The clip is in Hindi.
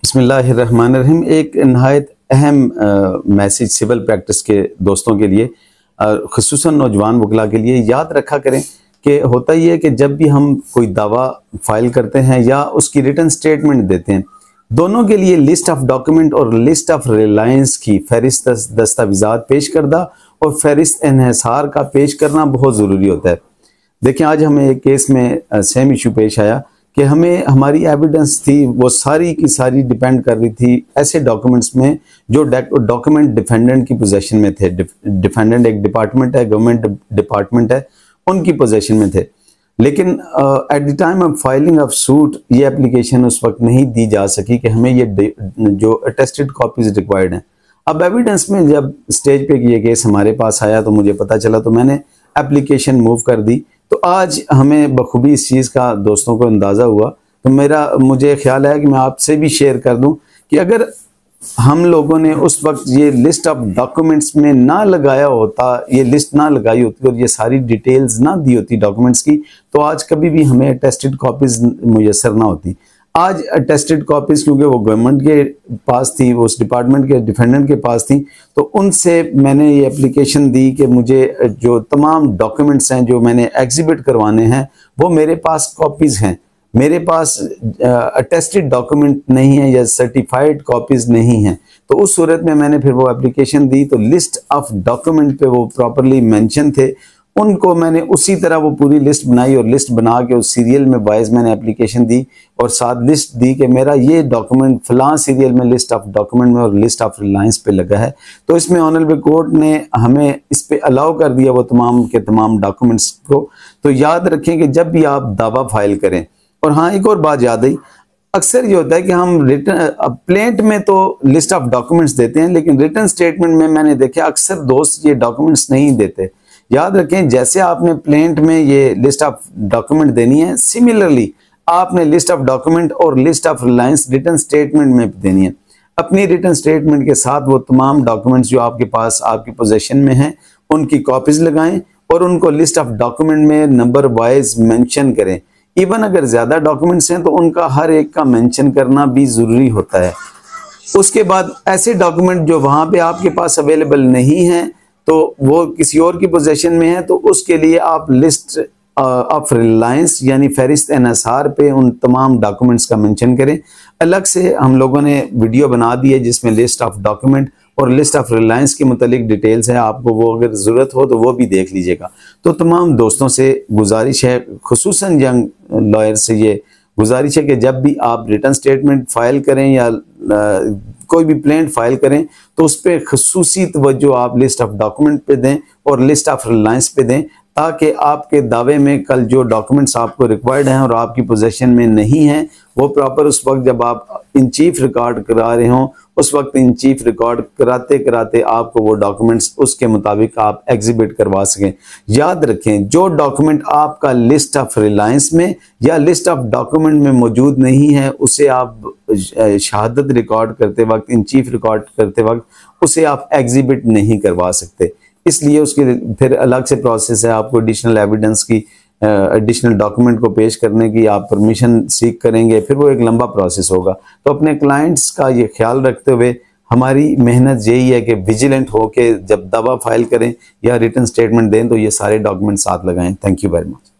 बिस्मिल्लाहिर्रहमानिर्रहीम। एक नहायत अहम मैसेज सिविल प्रैक्टिस के दोस्तों के लिए, खुसूसन नौजवान वकला के लिए याद रखा करें कि होता ही है कि जब भी हम कोई दावा फाइल करते हैं या उसकी रिटन स्टेटमेंट देते हैं, दोनों के लिए लिस्ट ऑफ डॉक्यूमेंट और लिस्ट ऑफ रिलायंस की फहरिस्त दस्तावेज़ात पेश करदा और फहरिस्त इन्हिसार का पेश करना बहुत ज़रूरी होता है। देखिए, आज हमें एक केस में सेम इशू पेश आया कि हमें हमारी एविडेंस थी वो सारी की सारी डिपेंड कर रही थी ऐसे डॉक्यूमेंट्स में जो डॉक्यूमेंट डिफेंडेंट की पोजीशन में थे। डिफेंडेंट एक डिपार्टमेंट है, गवर्नमेंट डिपार्टमेंट है, उनकी पोजीशन में थे। लेकिन at the time of filing of suit ये एप्लीकेशन उस वक्त नहीं दी जा सकी कि हमें ये जो अटेस्टेड कॉपीज रिक्वायर्ड हैं। अब एविडेंस में जब स्टेज पे ये केस हमारे पास आया तो मुझे पता चला, तो मैंने एप्लीकेशन मूव कर दी। तो आज हमें बखूबी इस चीज़ का दोस्तों को अंदाज़ा हुआ, तो मुझे ख्याल है कि मैं आपसे भी शेयर कर दूं कि अगर हम लोगों ने उस वक्त ये लिस्ट ऑफ डॉक्यूमेंट्स में ना लगाया होता, ये लिस्ट ना लगाई होती और ये सारी डिटेल्स ना दी होती डॉक्यूमेंट्स की, तो आज कभी भी हमें अटेस्टेड कॉपीज़ मुयसर ना होती। आज अटेस्टेड कॉपीज़ क्योंकि वो गवर्नमेंट के पास थी, वो उस डिपार्टमेंट के डिफेंडेंट के पास थी, तो उनसे मैंने ये एप्लीकेशन दी कि मुझे जो तमाम डॉक्यूमेंट्स हैं जो मैंने एग्जिबिट करवाने हैं वो मेरे पास कॉपीज़ हैं। मेरे पास अटेस्टेड डॉक्यूमेंट नहीं है या सर्टिफाइड कॉपीज़ नहीं हैं। तो उस सूरत में मैंने फिर वो एप्लीकेशन दी, तो लिस्ट ऑफ डॉक्यूमेंट पे वो प्रॉपरली मेंशन थे, उनको मैंने उसी तरह वो पूरी लिस्ट बनाई और लिस्ट बना के उस सीरियल में वाइज मैंने एप्लीकेशन दी और साथ लिस्ट दी कि मेरा ये डॉक्यूमेंट फलां सीरियल में लिस्ट ऑफ डॉक्यूमेंट में और लिस्ट ऑफ रिलायंस पे लगा है। तो इसमें ऑनरेबल कोर्ट ने हमें इस पे अलाउ कर दिया वो तमाम के तमाम डॉक्यूमेंट्स को। तो याद रखें कि जब भी आप दावा फाइल करें, और हाँ एक और बात याद आई, अक्सर ये होता है कि हम रिटर्न प्लेंट में तो लिस्ट ऑफ डॉक्यूमेंट्स देते हैं, लेकिन रिटर्न स्टेटमेंट में मैंने देखा अक्सर दोस्त ये डॉक्यूमेंट्स नहीं देते। याद रखें, जैसे आपने प्लेंट में ये लिस्ट ऑफ डॉक्यूमेंट देनी है, सिमिलरली आपने लिस्ट ऑफ डॉक्यूमेंट और list of Reliance return statement में देनी है। अपनी रिटर्न स्टेटमेंट के साथ वो तमाम डॉक्यूमेंट्स जो आपके पास आपकी पोजीशन में हैं उनकी कॉपीज लगाएं और उनको लिस्ट ऑफ डॉक्यूमेंट में नंबर वाइज मेंशन करें। इवन अगर ज्यादा डॉक्यूमेंट्स हैं तो उनका हर एक का मेंशन करना भी जरूरी होता है। उसके बाद ऐसे डॉक्यूमेंट जो वहां पे आपके पास अवेलेबल नहीं हैं, तो वो किसी और की पोजीशन में है, तो उसके लिए आप लिस्ट ऑफ रिलायंस यानी फहरिस्त इन्हिसार पे उन तमाम डॉक्यूमेंट्स का मेंशन करें। अलग से हम लोगों ने वीडियो बना दी है जिसमें लिस्ट ऑफ डॉक्यूमेंट और लिस्ट ऑफ रिलायंस की मुतालिक डिटेल्स है, आपको वो अगर ज़रूरत हो तो वो भी देख लीजिएगा। तो तमाम दोस्तों से गुजारिश है, खुसूसन यंग लॉयर से ये गुजारिश है कि जब भी आप रिटर्न स्टेटमेंट फाइल करें या कोई भी प्लेंट फाइल करें तो उस पर खसूसी तवज्जो आप लिस्ट ऑफ डॉक्यूमेंट पे दें और लिस्ट ऑफ रिलायंस पे दें, ताकि आपके दावे में कल जो डॉक्यूमेंट्स आपको रिक्वायर्ड हैं और आपकी पोजीशन में नहीं हैं, वो प्रॉपर उस वक्त जब आप इन चीफ रिकॉर्ड करा रहे हों, उस वक्त इन चीफ रिकॉर्ड कराते कराते आपको वो डॉक्यूमेंट्स उसके मुताबिक आप एग्जिबिट करवा सकें। याद रखें, जो डॉक्यूमेंट आपका लिस्ट ऑफ रिलायंस में या लिस्ट ऑफ डॉक्यूमेंट में मौजूद नहीं है, उसे आप शहादत रिकॉर्ड करते वक्त, इन चीफ रिकॉर्ड करते वक्त उसे आप एग्जिबिट नहीं करवा सकते। इसलिए उसकी फिर अलग से प्रोसेस है, आपको एडिशनल एविडेंस की एडिशनल डॉक्यूमेंट को पेश करने की आप परमिशन सीख करेंगे, फिर वो एक लंबा प्रोसेस होगा। तो अपने क्लाइंट्स का ये ख्याल रखते हुए हमारी मेहनत यही है कि विजिलेंट हो के जब दावा फाइल करें या रिटर्न स्टेटमेंट दें तो ये सारे डॉक्यूमेंट साथ लगाएं। Thank you very much.